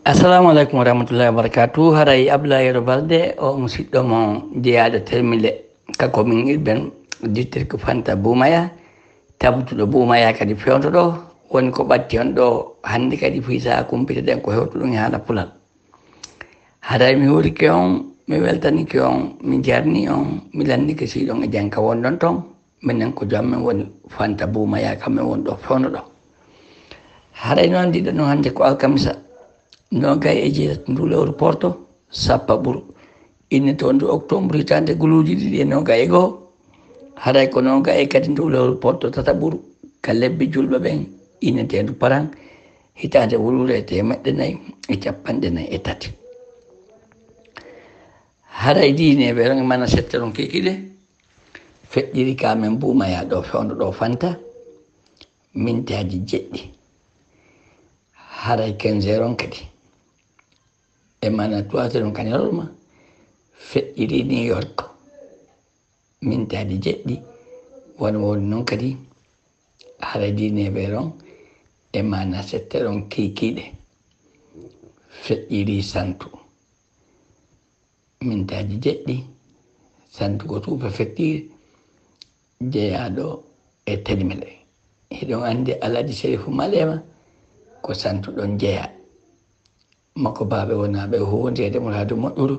Assalamu alaikum warahmatullahi wabarakatuh. Haray Abdoulaye Balde o musidɗo mo jeyaɗo termile kako min ilben district Fanta Boumaya tabtuɗo Boumaya kadi fewtoɗo woni ko ɓatti on ɗo hande kadi fisa kumpita ɗen ko hewto ɗum e haala pulal. Haray mi hurike on, mi weltanike on, mi jarni on, mi landike siɗon e janka wonɗon ton, minen ko jammen woni Fanta Boumaya kamɓe woni ɗo fewnoɗo. Haray noon ndiɗo no hande ko alkamisa noga e jeetati ndu lewru porto sappa ɓuru inne to ndu octobre hitande guluuji ɗiɗi e noga e goho haray ko noga e kadi ndu lewru porto tata ɓuru ka lebbi julɓe ɓen innetendu paran hitande wulure e temeɗɗe nayyi e capanɗe nayyi e tati haray diine ɓeɗon mana sette ɗon kikiɗe feƴƴiri ka men Boumaya ɗo fewndo ɗo Fanta mintaji jeɗɗi haray 15 heures on kadi e mana tuwate ɗum kañalolma feƴƴiri New York mintaji jeɗɗi wona woni noon kadi haray dineɓe ɗon e mana sette ɗon kikiɗe feƴƴiri Santu mintaji jeɗɗi Santu ko tuufa feƴƴiri jeeyaɗo e telimele hiɗon andi Alaji Sérifou Malema ko Santu ɗon jeeya makko baaɓe wonaɓe hundede muradu moƴƴuru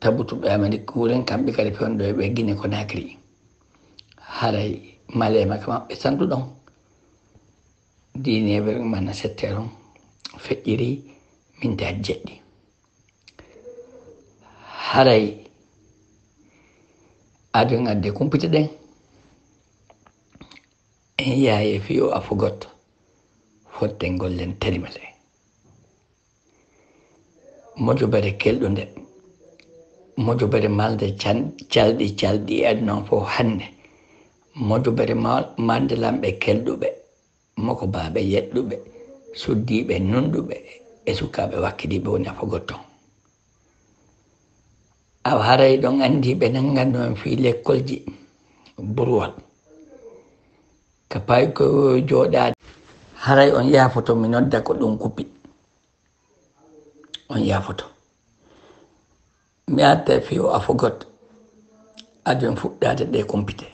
tabutuɓe Amérique wuren kamɓe kadi fewndo ɓe Guinée Conakry haray Malema ka maɓɓe Santu ɗon dineɓe mana sette on feƴƴiri mintaji jeɗɗi haray aɗon adde kumpite ɗen en yaye fiyo afugot fotte gollen telimele mojobere kelɗo nde mojobere malde calɗi e aduna on fof hande mojobere malde lamɓe kelɗuɓe moko baaɓe yeɗɗuɓe suddiɓe nunɗuɓe e sukaɓe wakkidiɓe woni afogot ton aw haray ɗon andi ɓe nanganno en fi l'école ji Bourwal ka payi ko joɗade haray on yafoto mi nodda ko ɗum kupi on yafoto mi arta fiyo afogot adon fuɗɗade ɗe kumpite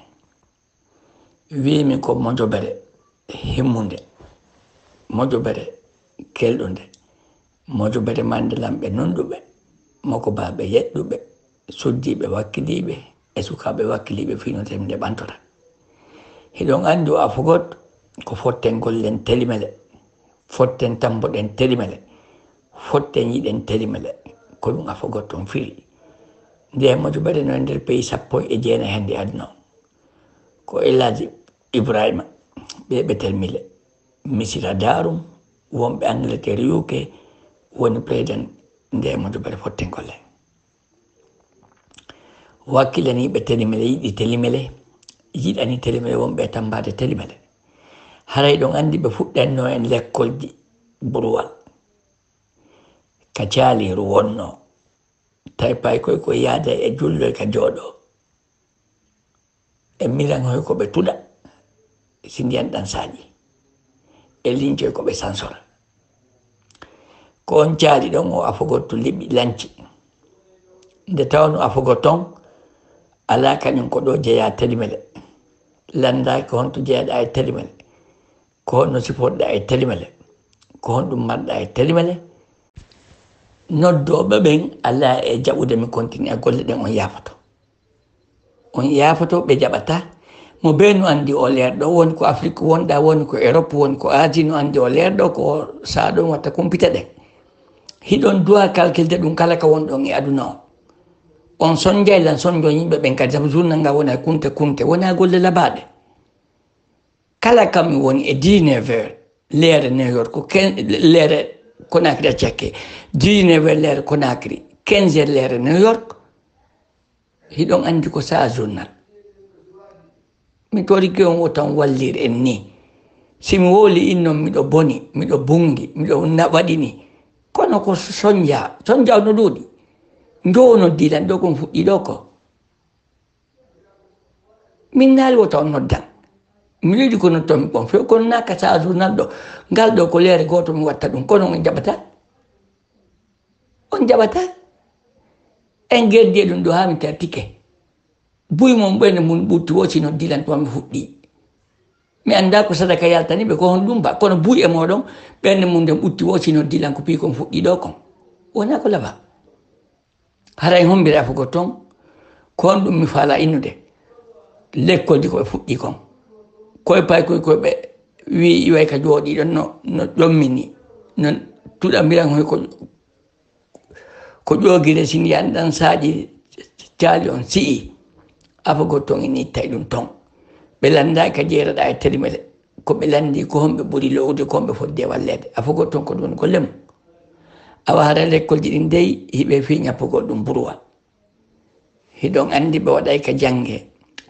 wimi ko mojobere himmude mojobere kelɗude mojobere mande lamɓe nunɗuɓe moko baaɓe yeɗɗuɓe suddiɓe wakkidiɓe e sukaɓe wakkiliɓe finotem nde ɓantota hiɗon andi o afogot ko fotten gollen telimele fotten tamboɗen telimele fotten yiɗen telimele ko ɗum afogot ton firi nde mojobere no e nder pays 19 hande aduna ko Elaji Ibrahima ɓe telmile misira darum wonɓe Angleterre UK woni président nde mojobere fotten golle wakkilaniɓe telimele yiɗi telimele yiɗani telimele wonɓe tambade telimele haray ɗon andi ɓe fuɗɗanno en l'école ji Bourwal ka caaliru wonno tawi pay koye ko yaada e julloy ka jooɗo e miran hoy koɓe tuɗa si ndiyan ɗan saaƴi e lincoy koɓe sansora ko on caali ɗon o afogot to liɓi lanci nde tawno afogot ton ala kañum ko ɗo jeeya telimele landaki ko honto jeeyaɗa e telimele ko honno siforɗa e telimele ko honɗum marɗa e telimele noddoɓe ɓen ala e jaɓude mi continue a golle ɗen on yafoto ɓe jaɓata mo be no andi o leerɗo woni ko Afrique wonɗa woni ko Europe woni ko Asie no andi o leerɗo ko sa ɗon watta kumpita ɗen hiɗon duwa calculde ɗum kala ka wonɗon e aduna o on sonjaylan sonjo yimɓe ɓen kadi saabu journal nga wona kunte wona golle labaɗe kala kam mi woni e 19 heures leere New York leere Conakry a cakke 19 heures leere Conakry 15 heures leere New York hiɗon andi ko saa journal mi toriki on o tan wallir en ni simi woli innon miɗo boni miɗo bungi miɗo waɗini kono ko sonja no ɗuuɗi njowo noddilan ɗo kon fuɗɗi ɗo ko min naali wota on noddan mi yiɗi ko nottomi ɓon few kono naka saa journal ɗo ngal ɗo ko leere goto mi watta ɗum kono on jaɓata on jaɓata en geddi ɗum ɗo ha mi tertike buy mon ɓerne mun ɓurti woci no dilan to mi fuɗɗi mi anda ko sadaka yaltani ɓe ko hon ɗum ba kono buy e moɗon ɓerne mum nden ɓutti woci no dilan ko pikon fuɗɗi ɗo kon wona ko laba hara en hombira fogo ton ko on ɗum mi faala innude lekkolji koɓe fuɗɗi kon koye pay koye wi iway ka jooɗiɗon no ƴommini no tuɗamiran hoy ko ƴoogire sin yanɗan saaƴi caali on si'i afago ton ini ittay ɗum ton ɓe landaki ka jeeraɗa e terimele ko ɓe landi ko homɓe ɓuri lowde ko homɓe fodde wallede afago ton ko ɗum golle mum awa hara lekkolji ɗin dey hiɓe fi ñappugol ɗum burwa hiɗon andi ɓe waɗay ka jange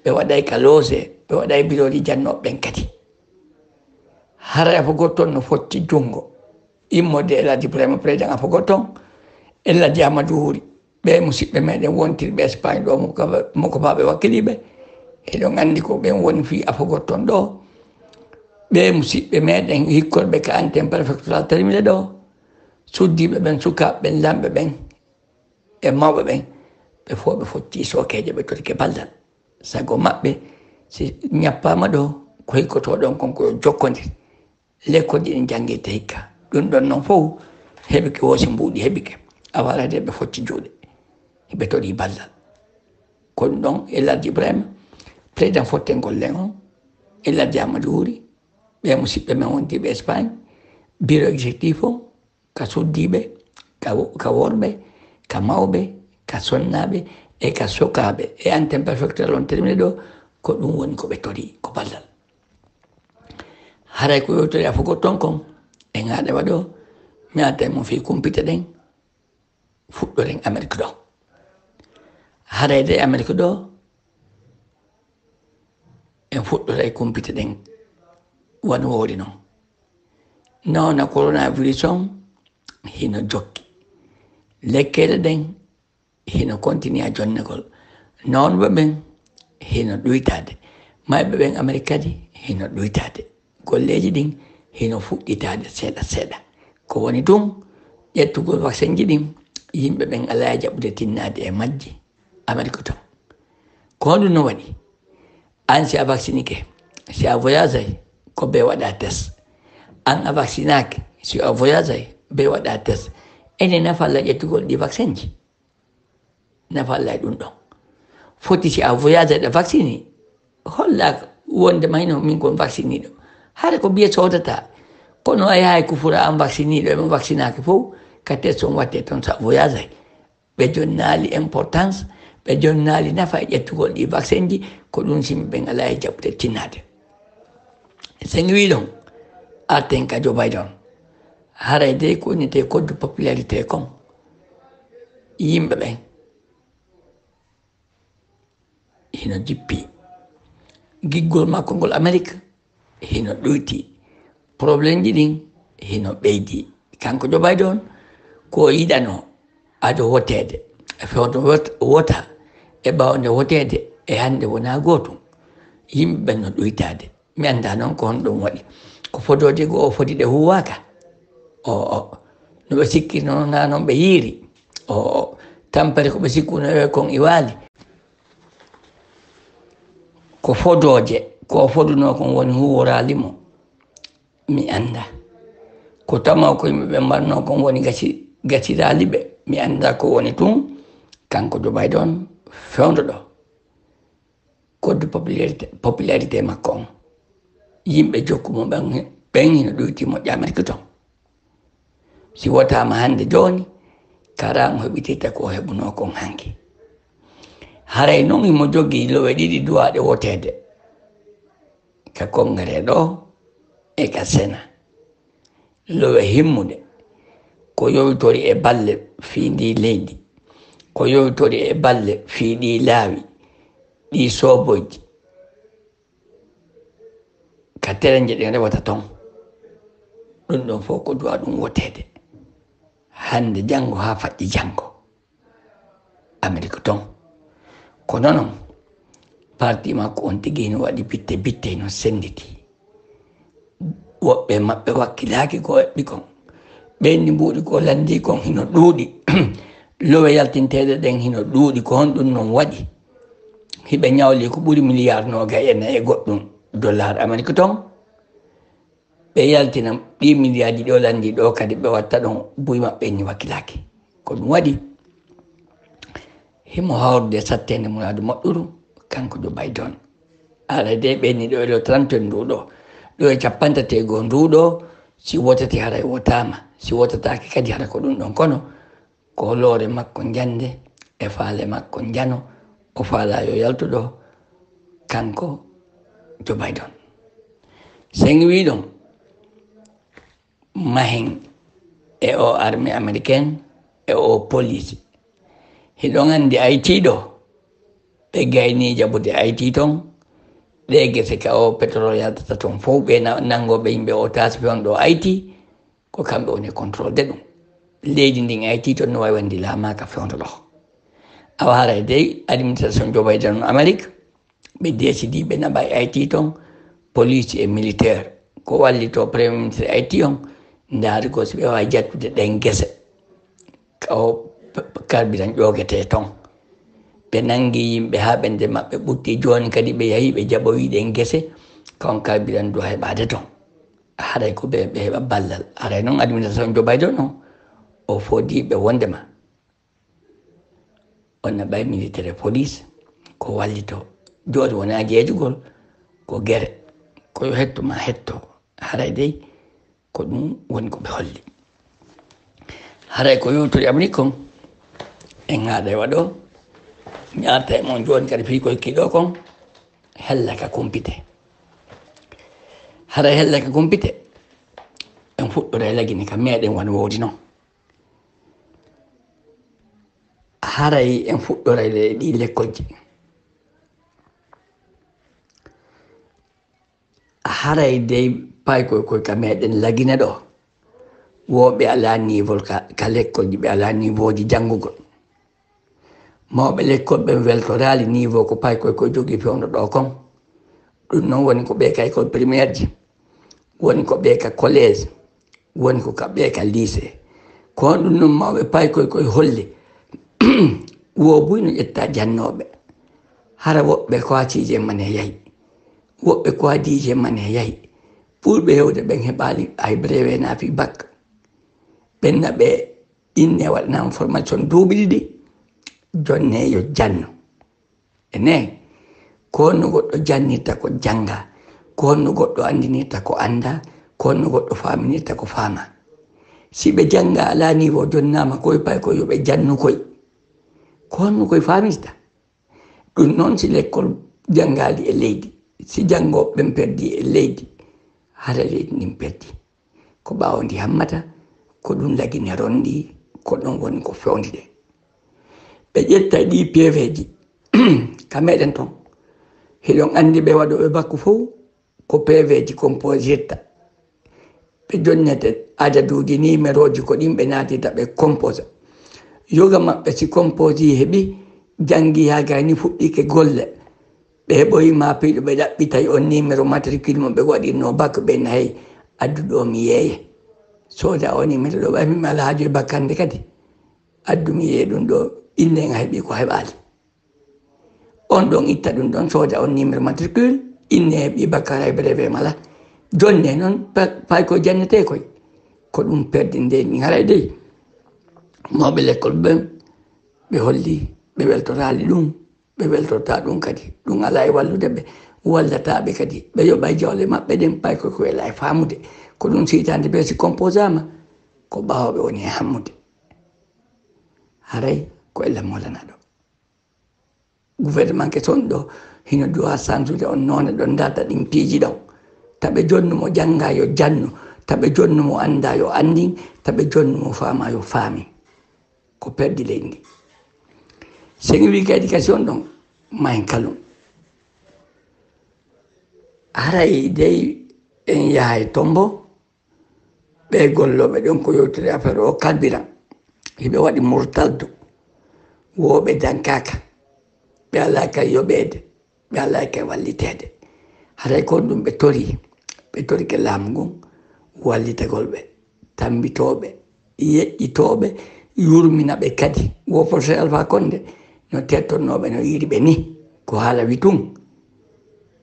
ɓe waɗay ka loose ɓe waɗay biroji jannoɓɓen kadi hara afago ton no fotti jungo immode eladi ibrahima président afago ton eladi amadou wuri ɓe musidɓe meɗen wontirɓe Espagne ɗo moko baɓe wakkiliɓe eɗon andi ko ɓen woni fi afago ton ɗo ɓe musidɓe meɗen hikkorɓe ka antenne préfectoral tarimile ɗo suddiɓe ɓen sukaɓe ɓen lamɓe ɓen e mawɓe ɓen ɓe fo ɓe fotti sokeje ɓe torike baldal sago maɓɓe si ñappama ɗo ko hikkotoɗon kon koyo jokkodir lekkolji ɗin janguirte hikka ɗum ɗon noon fof heɓike woosi mbuuɗi heɓike awarade ɓe fotti juuɗe ɓe toɗi ballal ko ɗum ɗon Elhadji Ibrahima président fottengol len on Elhadji Amadou Wuri ɓe musidɓe men wontiɓe Espagne bureau exécutif o ka suddiɓe ka worɓe ka mawɓe ka sonnaɓe e ka sokaɓe e antenne préfectoral on termine ɗo ko ɗum woni ko ɓe tori ko ballal haray ko yewtori afago ton kon en haɗa waɗo mi adda mo fi kumpita ɗen fuɗɗoren Amérique ɗo harayde Amérique ɗo en fuɗɗora e kumpita ɗen won woori noon nowna coronavirus on hino jokki lekkele ɗen hino continue a jonnegol noonɓe ɓen hino ɗoytade mayɓe ɓen Amérique kadi hino ɗoytade golleji ɗin hino fuɗɗitade seeɗa seeɗa ko woni ɗum ƴettugol vaccin ji ɗin yimɓe ɓen ala jaɓude tinnade e majji Amérique to ko ɗum no waɗi an si a vaccinike si a voyage ay ko ɓe waɗa test an a vaccinake si a voyage ay ɓe waɗa test ene nafalla ƴettugol ɗi vaccin ji nafalla e ɗum ɗon foti si a voyage ɗa vaccine holla wonde mayno min kon vacciniɗo hara ko biye sodata kono a yahay kufura an vacciniɗo eɓe vaccinake fof ka test on watte toon sa voyage ay ɓe jonnali importance ɓe jonnali nafa e ƴettugol ɗi vaccin ji ko ɗum simi ɓen ala e jaɓude tinnade sen wi ɗon arten ka Joe Biden haray de ko wonite code popularité kon yimɓe ɓen hino jippi giggol makko ngol Amérique hino ɗoyti probléme ji ɗin hino ɓeydi kanko Joe Biden ko yiɗano ado wotede e fewde wota e ɓawde wotede e hande wona gotum yimɓe ɓen no ɗoytade mi anda noon ko hon ɗum waɗi ko fodode go o foti ɗe huwaka no ɓe sikkino na noon ɓe yiiri tampere ko ɓe sikkuno kon i waali ko fodoje ko foduno kon woni huworalimo mi anda ko tama ko yimɓe ɓe mbarno kon woni gasiraliɓe mi anda ko woni tun kanko Joe Biden fewndo ɗo code popularité makko on yimɓe jokkumo ɓen hino ɗoyti moƴƴa Amérique ton si wotama hande joni karan heɓitirta ko heɓuno kon hanki haray noon himo jogui lowe ɗiɗi duwaɗe wotede ka congrès ɗo e ka sénat lowe himmude ko yowtori e balle fiindi leydi ko yowtori e balle fiiɗi laawi ɗi soboji ka tereje ɗen rewata ton ɗum ɗon fof ko duwa ɗum wotede hande janngo ha faƴƴi janngo Amérique ton kono noon parti makko on tigi no waɗi bitte no senditi woɓɓe maɓɓe wakkilaki ko heɓɓi kon ɓenni mbuɗi ko landi kon hino ɗuuɗi lowe yaltinteɗe ɗen hino ɗuuɗi ko honɗum noon waɗi hiɓe ñawli ko ɓuri milliard nogay e nayi goɗɗum dollar amérique ton ɓe yaltina ɗi milliard ɗi ɗo landi ɗo kadi ɓe watta ɗon buy maɓɓe ni wakkilaki ko ɗum waɗi himo hawrude sattede munadu moƴƴuru kanko Joe Biden ara de ɓenni ɗo ɗo 30 nduɗo ɗo e capantatego nduɗo si wotati haray wotama si wotatake kadi hara ko ɗum ɗon kono ko loore makko jande e faale makko jano o faala yo yaltuɗo kanko Joe Biden sen wi ɗon mahen e o armée américaine e o police hiɗon andi IT ɗo ɓe gayni jaɓude IT ton ɗe gese ka o pétrole yaltata toon fof ɓe nangoɓe yimɓe o taspi on ɗo IT ko kamɓe woni contrôle de ɗum leydi ndin IT toon no wawi wandi laamaka fewdo ɗo awa haray dey administration Joe Biden no Amérique ɓe décidi ɓe naɓa IT toon police et militaire ko wallito premier ministre IT on ndaari ko so ɓe wawi jattude ɗen gese kawo carburant ƴogete toon ɓe nangi yimɓe ha ɓende maɓɓe ɓutti joni kadi ɓe yahi ɓe jaɓoyi ɗen gese kawon carburant do heɓade toon haray ko ɓe heɓa ballal haray noon administration Joe Biden on o fodiɓe wondema on naɓay militaire police ko wallito joni wona jeejugol ko guere koyo hettoma hetto haray dey ko ɗum woni ko ɓe holli haray ko yewtori Amérique on en haɗa waɗo mi arta e mon joni kadi fii koye kiɗo kon hellaka kumpite haray hellaka kumpite en fuɗɗora e lagini ka meɗen wona woodi noon haray en fuɗɗora e ɗi lekkolji haray dey pay koye ka meɗen lagine ɗo woɓe ala niveau ka lekkolji ɓe ala niveau ji janngugol mawɓe lekkol ɓe weltorali niveau ko pay koye jogui fewno ɗo kon ɗum noon woni ko ɓe ka école primaire ji woni ko ɓe ka collége woni ko ɓe ka lycée ko on ɗum noon mawɓe pay koye holle wo buyno ƴetta jannoɓe hara woɓɓe ko accije mane yayi woɓɓe ko adije mane yayi ɓurɓe hewde ɓen heɓali ay brevé naafi bac ɓenna ɓe inne waɗanama formation duuɓi ɗiɗi jonne yo janno ene ko honno goɗɗo jannirta ko janga ko honno goɗɗo andinirta ko anda ko honno goɗɗo faminirta ko faama si ɓe janga ala niveau jonnama koye pay ko yoɓe jannu koye ko honno koye famirta ɗum noon si l'école jangali e leydi si jangoɓe ɓen perdi e leydi hara leydi ndin perdi ko ɓawo ndi hammata ko ɗum lagine rondi ko ɗon woni ko fewndi ɗe ɓe ƴetta ɗi PV ji ka meɗen toon heɗon andi ɓe waɗoɓe bakku fof ko PV ji composirta ɓe jonnete adaduji numéro ji ko ɗin ɓe natita ɓe composa yoga maɓɓe si composi heeɓi jangi ha gayni fuɗɗike golle ɓe heɓoyi mapiɗo ɓe ɗaɓɓitay on numéro matricule mo ɓe waɗirno bac ɓe nayi adduɗo mi yeeye soda o numéro ɗo ɓamimi ala haaju e bakkande kadi addumi yeye ɗum ɗo innega heeɓi ko heɓali on ɗon itta ɗum ɗon soda on numéro matricule inne heeɓi bakkara e brevé mala jonne noon pay ko jannete koye ko ɗum perdi nde ni haray dey mawɓe l'école ɓen ɓe holli ɓe weltorali ɗum ɓe weltorta ɗum kadi ɗum ala e wallude ɓe wallataɓe kadi ɓe yoɓay jawle maɓɓe ɗen pay ko wela e famude ko ɗum sitande ɓe si composama ko ɓawoɓe woni e hammude haray ko ella molana ɗo gouvernement ke son ɗo hino duwa sansude on none ɗon data ɗin piiji ɗon taɓe jonnumo janga yo jannu taɓe jonnumo anda yo andin taɓe jonnumo faama yo faami ko perdi leydi ndi sen wi ka éducation ɗon mahen kalum haray dey en yahay tombo ɓe golloɓe ɗon ko yewtiri affaire o carburant hiɓe waɗi murtaldu woɓe dankaka ɓe ala kay yoɓede ɓe ala kay wallitede haray kon ɗum ɓe tori ke laamu ngun wallitagol ɓe tambitoɓe yeƴƴitooɓe yurmina ɓe kadi wo professeur Alpha Condé no tettonnoɓe no yiri ɓe ni ko haala wi tun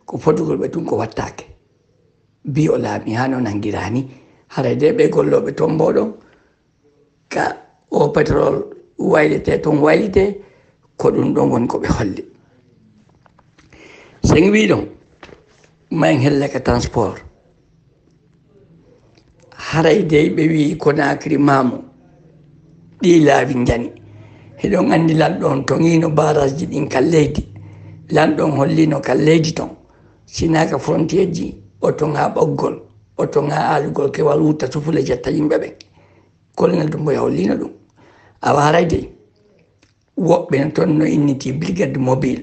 ko fotugol ɓe tun ko wattake bi o laami ha no nangirani haray de ɓe golloɓe toon mboɗon ka o pétrole waylete toon waylite ko ɗum ɗon woni koɓe holli sen wi ɗon mayen helleka transport haray dey ɓe wi Conakry Mamo ɗi laabi jani heɗon andi lanɗon to ngino barage ji ɗin ka leydi lanɗon hollino ka leydi ton sinaka frontiére ji o ton ha ɓoggol o ton ha alugol kewal wutta sufule jetta yimɓe ɓen kolnel ɗum boya hollino ɗum awa haray dey woɓɓe no toon no inniti brigade mobile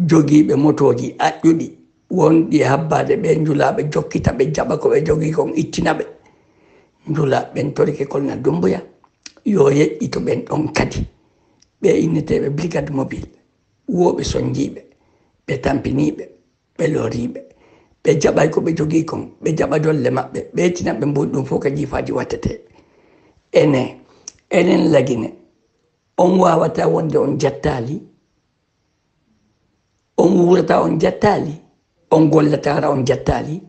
jogiiɓe motoji aƴƴuɗi wonɗi habbade ɓe njulaɓe jokkita ɓe jaɓa ko ɓe jogii kon ittina ɓe njula ɓen torike kolnal dumbuya yo yeƴƴito ɓen ɗon kadi ɓe inneteɓe brigade mobile woɓe sonjiɓe ɓe tampiniɓe ɓe loriɓe ɓe jaɓay ko ɓe jogii kon ɓe jaɓa dolle maɓɓe ɓe yettina ɓe mboni ɗum fof ka jiifaji wattete enen lagine on wawata wonde on jattali on wurata on jattali on gollatara on jattali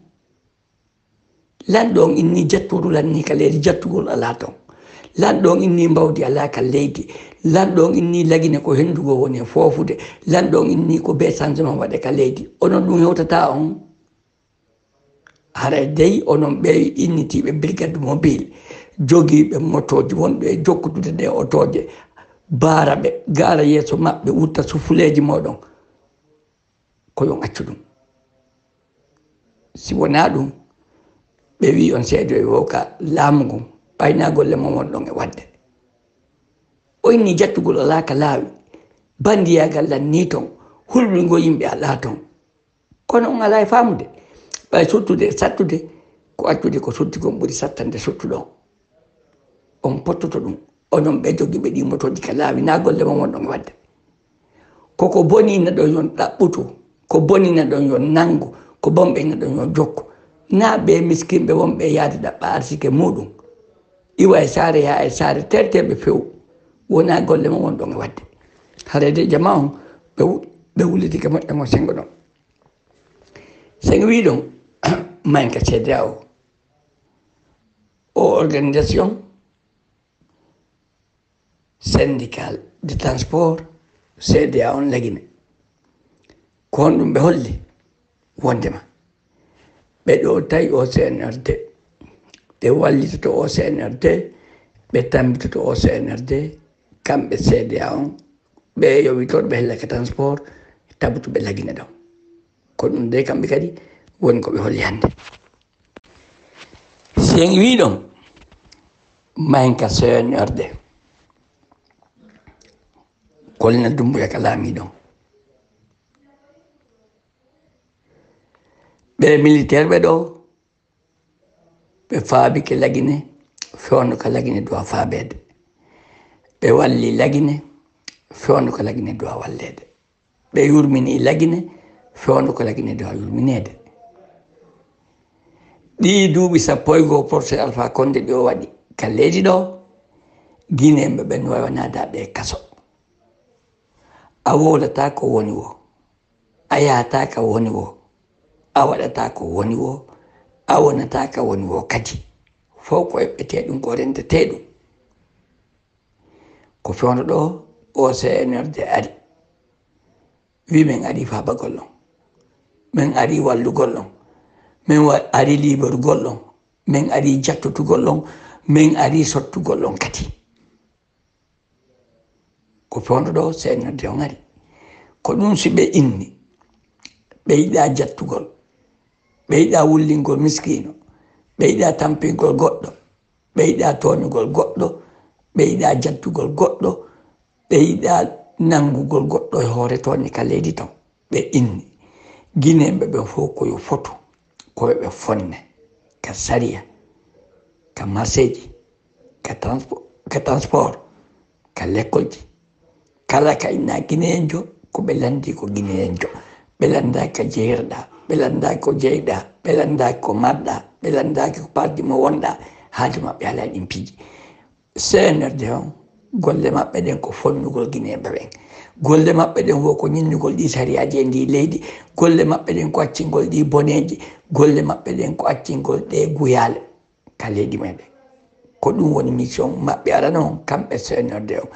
lanɗo on inni jatturu lanni ka leydi jattugol ala ton lanɗo on inni mbawdi ala ka leydi lanɗo on inni lagine ko hendugo woni e foofude lanɗo on inni ko be changement waɗe ka leydi onon ɗum hewtata on haray dey onon ɓe innitiɓe brigade mobile jogiiɓe motoji wonɓe e jokkutude ɗe otoje baara ɓe gaara yeeso maɓɓe wutta sufuleji moɗon koyon accu ɗum si wona ɗum ɓe wi on seedo e woka laamu ngon ɓaynagolle mon wonɗon e wadde o inni jattugol ala ka laawi bandiyagal lanni ton hulɓingo yimɓe ala ton kono on ala e faamude ɓay suttude sattude ko accude ko sutti kon ɓuri sattande suttuɗon on pottoto ɗum onon ɓe jogiiɓe ɗi motoji ka laawi na golle mon wonɗon e wadde koko bonina ɗon yon ɗaɓɓutu ko bonina ɗon yon nangu ko bonɓena ɗon yon jokku na ɓe miskinɓe wonɓe yaade ɗaɓɓa arsike muɗum iwa e saare ha e saare terteɓe few wona golle mon wonɗon e wadde harede jama on ɓe wullitike moƴƴa mo sengo ɗon sen wi ɗon manka CEDEAO o organisation syndical de transport CEDEAO on lagine ko hon ɗum ɓe holli wondema ɓe ɗo tawi o CNRD ɓe wallitoto o CNRD ɓe tambitoto o CNRD kamɓe CEDEAO on ɓe yowitoɗo ɓe hellaka transport tabutuɓe lagine ɗon ko ɗum de kamɓe kadi woni ko ɓe holli hannde si en wi ɗon mahenka CNRD kolnal dumbuya ka laami ɗon ɓe militaire ɓe ɗo ɓe faabi ke lagine fewno ko lagine dowa faabede ɓe walli lagine fewno ko lagine dowa wallede ɓe yurmini lagine fewno ko lagine dowa yurminede ɗi duuɓi sappo e goo professeur Alpha Condé ɗi o waɗi ka leydi ɗo guinéɓe ɓen wawa naadaɓe e kaso a wowlata ko woni wo a yahata ka woni wo a waɗata ko woni wo a wonata ka woni wo kadi fof ko eɓɓete ɗum ko rendete ɗum ko fewno ɗo o CNRD ari wi min ari faabagol ɗon min ari wallugol ɗon min ari liɓorugol ɗon min ari jattutugol ɗon min ari sottugol ɗon kadi ko fewno ɗo CNRD on ari ko ɗum si ɓe inni ɓe yiɗa jattugol ɓe yiɗa wullingol miskino ɓe yiɗa tampingol goɗɗo ɓe yiɗa toñugol goɗɗo ɓe yiɗa jattugol goɗɗo ɓe yiɗa nangugol goɗɗo e hoore toñe ka leydi ton ɓe inni guinéɓe ɓen fof koyo fotu koye ɓe fonne ka saria ka marséji ka transport ka l'école ji kala ka inna guinéenjo ko ɓe landi ko guinéenjo ɓe landaki ko jeerɗa ɓe landaki ko jeyɗa ɓe landaki ko marɗa ɓe landaki ko pardi mo wonɗa haaju maɓɓe ala ɗin piiji CNRD on golle maɓɓe ɗen ko fonnugol guineɓe ɓen, golle maɓɓe ɗen wo ko ñinnugol ɗi sariyaji e ndi leydi, golle maɓɓe ɗen ko accingol ɗi boneji, golle maɓɓe ɗen ko accingol ɗe guyale ka leydi meɗen. Ko ɗum woni mission maɓɓe ara noon kamɓe CNRD on.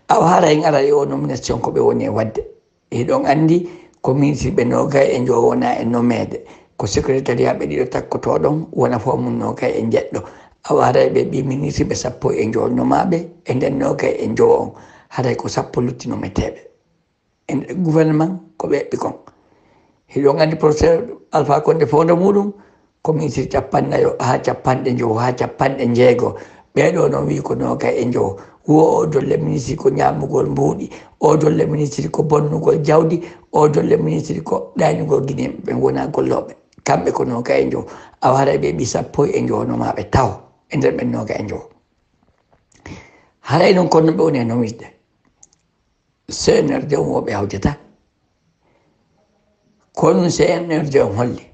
Awa hara en ara e o nomination ko ɓe woni e wadde. Eɗon andi ko ministre ɓe nogay e jo wona e nomede, ko secrétariat ɓe ɗiɗo takkoto ɗon wona fo mum nogay e jeɗɗo. Awa haray ɓe ɓi ministre ɓe sappo e jo nomaɓe e nden nogay e jo on haray ko sappo luttinometeɓe. E nder gouvernement ko ɓe heɓɓi kon. Hiɗon andi professeur Alpha Condé fonda muɗum ko ministre capannayo ha capanɗe jo ha capanɗe jeego. Ɓeɗo noon wi ko nogay e jo. Wo o dolle ministre ko ñamugol mbuuɗi, o dolle ministre ko bonnugol jawdi, o dolle ministre ko ɗaynugol guineɓe ɓen wona golloɓe. Kamɓe ko nogay e jo. Awa haray ɓe ɓi sappo e jo nomaɓe taw e nder ɓen nogay e jo. Haray noon kono ɓe woni e nomisde. CNRD on woɓe hawjata. Kono CNRD on holli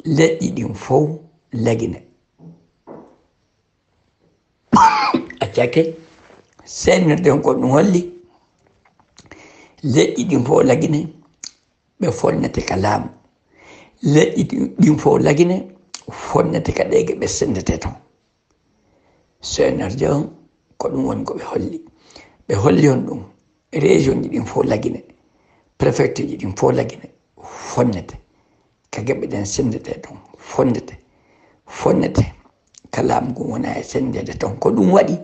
leƴƴi ɗin fof lagine. Accake CNRD on ko ɗum holli leƴƴi ɗin fof lagine ɓe fonnete ka laamu. Leƴƴi ɗin fof lagine fonnete ka ɗege ɓe sendete ton. CNRD on ko ɗum woni ko ɓe holli. Ɓe holli on ɗum région ji ɗin fof lagine, préfecture ji ɗin fof lagine fonnete ka geɓe ɗen sendete ton, fonnete ka laamu ngun wona e sendede ton. Ko ɗum waɗi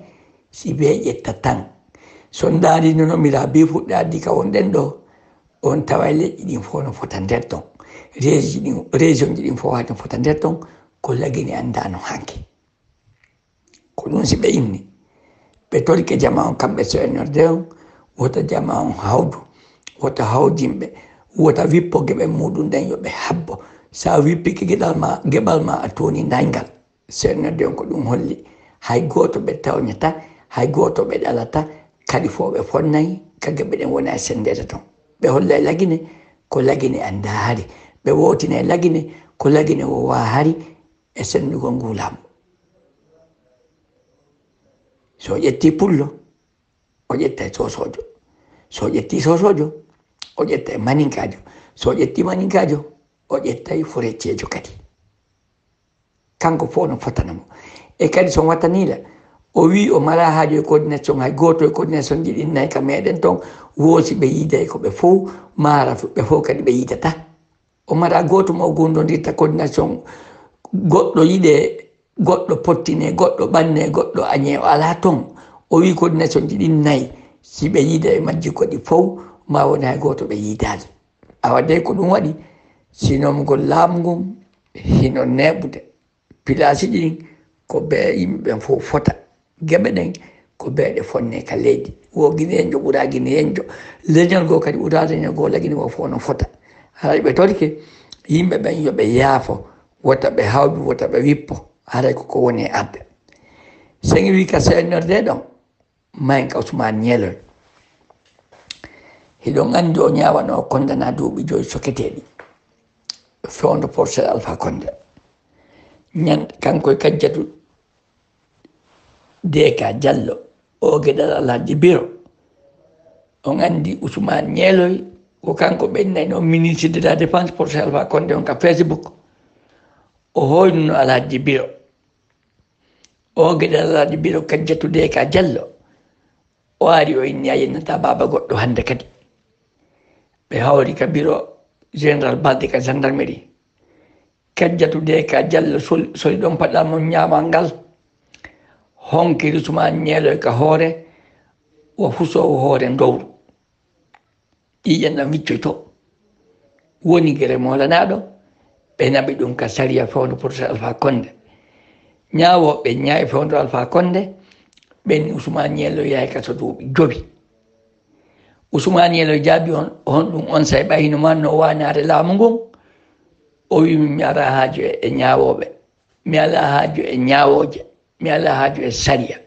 si ɓe ƴetta tan so ndaari no nomira be fuɗɗe addi ka wonɗen ɗo on tawa leƴƴi ɗin fof no fota nder ton, région ji ɗin fof ha no fota nder ton, ko lagine andano hanki. Ko ɗum si ɓe inni ɓe torike jama on kamɓe CNRD on wota jama on hawdu, wota hawjimɓe, wota wippo geɓe muɗum ɗen yoɓe habbo. Sa wippiki geɓal ma a toni daygal. CNRD on ko ɗum holli hay goto ɓe tawñata, hay goto ɓe ɗalata, kadi fo ɓe fonnayi ka geɓe ɗen wona e sendede ton. Ɓe holla e lagine ko lagine anda hari, ɓe wotina e lagine ko lagine wowa hari e sendugol ngu laamu. So ƴetti pullo o ƴetta e sosojo, so ƴetti sosojo o ƴetta e maninkajo, so ƴetti maninkajo o ƴetta e foreccejo kadi. Kanko fof no fotanamo. E kadi son wattanila o wi o mara haajo e coordination hay goto e coordination ji ɗin nayyi ka meɗen ton woosi ɓe yiiday ko ɓe fof mara ɓe fof kadi ɓe yiidata. O mara goto mo gondodirta coordination goɗɗo yiɗe goɗɗo pottine goɗɗo ɓanne goɗɗo añe o ala ton. O wi coordination ji ɗin nayyi si ɓe yiida e majji koɗi fof ma woni hay goto ɓe yiidali. Awa de ko ɗum waɗi sinomgol laamu ngun hino neɓude pilasi ɗin ko be yimɓe fof fota geɓe ɗen ko beeɗe fonne ka leydi. Wo guinejo ɓuura guinejo, leñol go kadi ɓuura leñol go lagine wo fof no fota. Haray ɓe torike yimɓe ɓen yoɓe yaafo wota ɓe hawɓe wota ɓe wippo haray koko woni e arde. Sen wi ka CNRD ɗon mayen ka Ousmane Ñeloy hiɗon andi o ñawano o condana duuɓi 5 soketeɗi fewndo professeur Alpha Condé kanko e Kajjatu Deka Diallo o gueɗal Alhaji Biro. On andi Ousmane Ñeloy ko kanko ɓennay noon ministre de la défense professeur Alpha Condé on ka Facebook o hoynuno Alhaji Biro o gueɗal Alhaji Biro Kajjatu Deka Diallo o ari o inni a yennata baba goɗɗo hande kadi ɓe hawri ka Biro général Balde ka gendarmerie. Kajjatu Deka Diallo soli ɗon paɗal mum ñamal ngal honkiri Ousmane Ñeloy ka hoore o fusowo hoore dowru ƴiƴan ɗam wiccoyto woni gere molanaɗo ɓe naɓi ɗum ka saria fewndo professeur Alpha Condé. ñawoɓe ñaawi fewndo Alpha Condé ɓenni Ousmane Ñeloy yahay kaso duuɓi 5. Ousmane Ñeloy jaabi on ɗum on say ɓayino man no wanare laamu ngun o wi mi ala haaju e ñawoɓe, mi ala haaju e ñawoje, mi ala haaju e saria,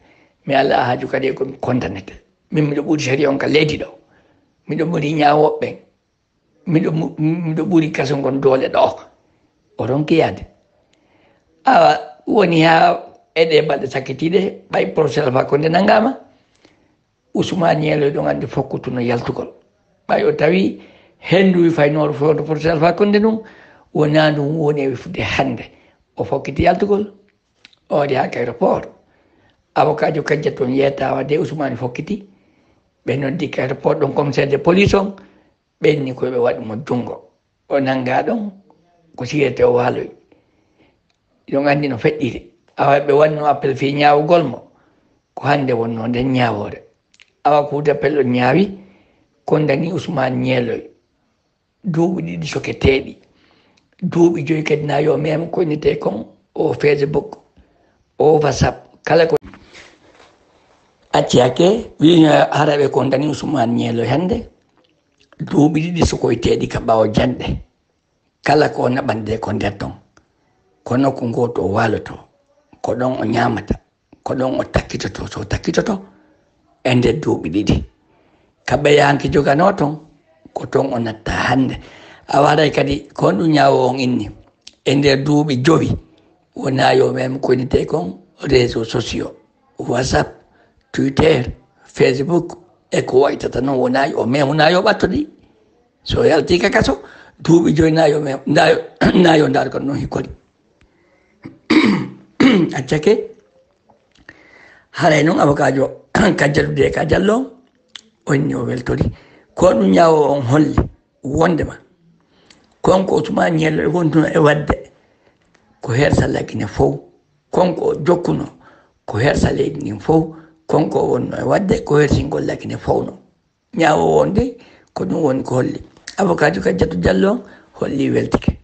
mi ala haaju kadi e komi condamnete. Min miɗo ɓuuri saria on ka leydi ɗo, miɗo ɓuuri ñawoɓe miɗo ɓuuri kaso ngon doole ɗo. O ronki yaade awa woni ha eɗe balɗe sakkitiɗe ɓay procès Alpha Condé nanngama Ousmane ñeeloy ɗon anndi fokkutuno yaltugol ɓay o tawi henndu wi faynooɗo fewdo procès Alpha Condé ɗum wonaa ɗum woni e wifude hannde o fokkiti yaltugol o waɗi haa aéroport avocat jo kajjat toon yeyata wadde Ousmane fokkiti ɓe noddi ka aéroport ɗon commissaire de police on ɓenni koye ɓe waɗi mo junngo o nannga ɗon ko sirete o waaloy ɗon anndi no feƴƴiri awa ɓe wanno appel fi ñaawugol mo ko hannde wonno nden ñaawoore awa kuude appel o ñaawi kondani Ousmane ñeeloy duuɓi ɗiɗi soketeeɗi duuɓi joyi kadi na yo mema koynete kon o Facebook o WhatsApp kala ko acci hakke wi haraɓe kondani Ousmane ñeeloy hannde duuɓi ɗiɗi sokoyteeɗi ka ɓaawo janɗe kala ko naɓande ko nder ton kono ko ngoto o waaloto ko ɗon o ñaamata ko ɗon o takkitoto so takkitoto e nder duuɓi ɗiɗi ka ɓeyanki jogano ton ko ton o natta hannde a waray kadi ko honɗum ñaawo on inni e nder duuɓi jowi wona yo mem koynite kon réseau sociaux WhatsApp Twitter Facebook e ko waytata noon wona yo mem wona yo ɓatto ɗi so yalti ka kaso duuɓi joyi nayo mem nayo ndar kon noon hikkori accake haray noon avocat jo kajjatude ka jallo onni o weltori ko ɗum ñaawo on holli wondema konko Ousmane ñeeloy wontuno e wadde ko hersa lagine fof konko o jokkuno ko hersa leydi ndin fof konko o wonno e wadde ko hersingol lagine fof no ñaawo wonde ko ɗum woni ko holli avocat jo kajjatu jallo on holli weltike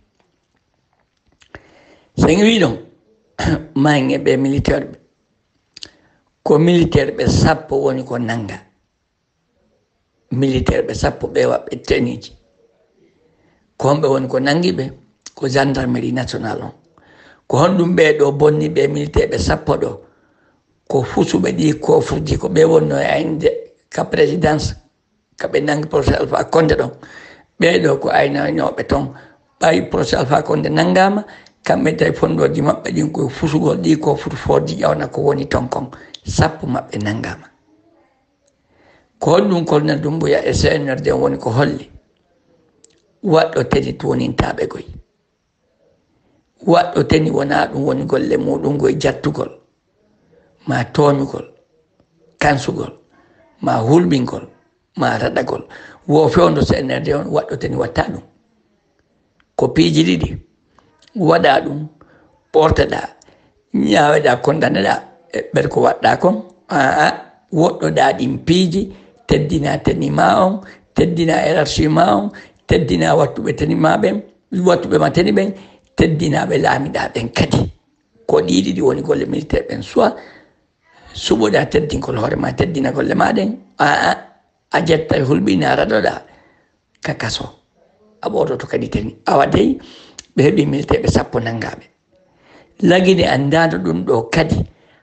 sen wi ɗon mange ɓe militaire ɓe ko militaire ɓe sappo woni ko nanga militaire ɓe sappo ɓe waɓɓe teniji ko honɓe woni ko nangiɓe ko gendarmerie national on ko honɗum ɓe ɗo bonni ɓe militaire ɓe sappo ɗo ko fusuɓe ɗi kofruji ko ɓe wonno e ayde ka présidence kaɓe nangi procès Alpha Condé ɗon ɓeɗo ko aynanoɓe toon ɓay procès Alpha Condé nangama kamɓe tawi fondoji maɓɓe ɗin koye fusugol ɗi ko foti ƴawna ko woni ton kon sappo maɓɓe nangama ko honɗum colonel Doumbouya e CNRD woni ko holli waɗɗo teni tonintaɓe goy waɗɗo teni wona ɗum woni golle muɗum goye jattugol ma toñugol kansugol ma hulɓingol ma raɗagol wo fewndo CNRD on waɗɗo teni watta ɗum ko piiji ɗiɗi waɗa ɗum ɓortoɗa ñaweɗa kondaneɗa e ɓer ko waɗɗa kon woɗɗoɗa ɗin piiji teddina tenima on teddina hiérarchie ma on teddina wattuɓe tenima ɓen wattuɓe ma teni ɓen teddinaɓe laamiɗa ɓen kadi ko ɗiɗiɗi woni golle militaire ɓen soit suɓoɗa teddingol hoorema teddina golle maɗen a jetta e hulɓina raɗoɗa ka kaso a ɓototo kadi teni awa dey ɓe heeɓi militaire ɓe sappo nangaɓe lagine andano ɗum ɗo kadi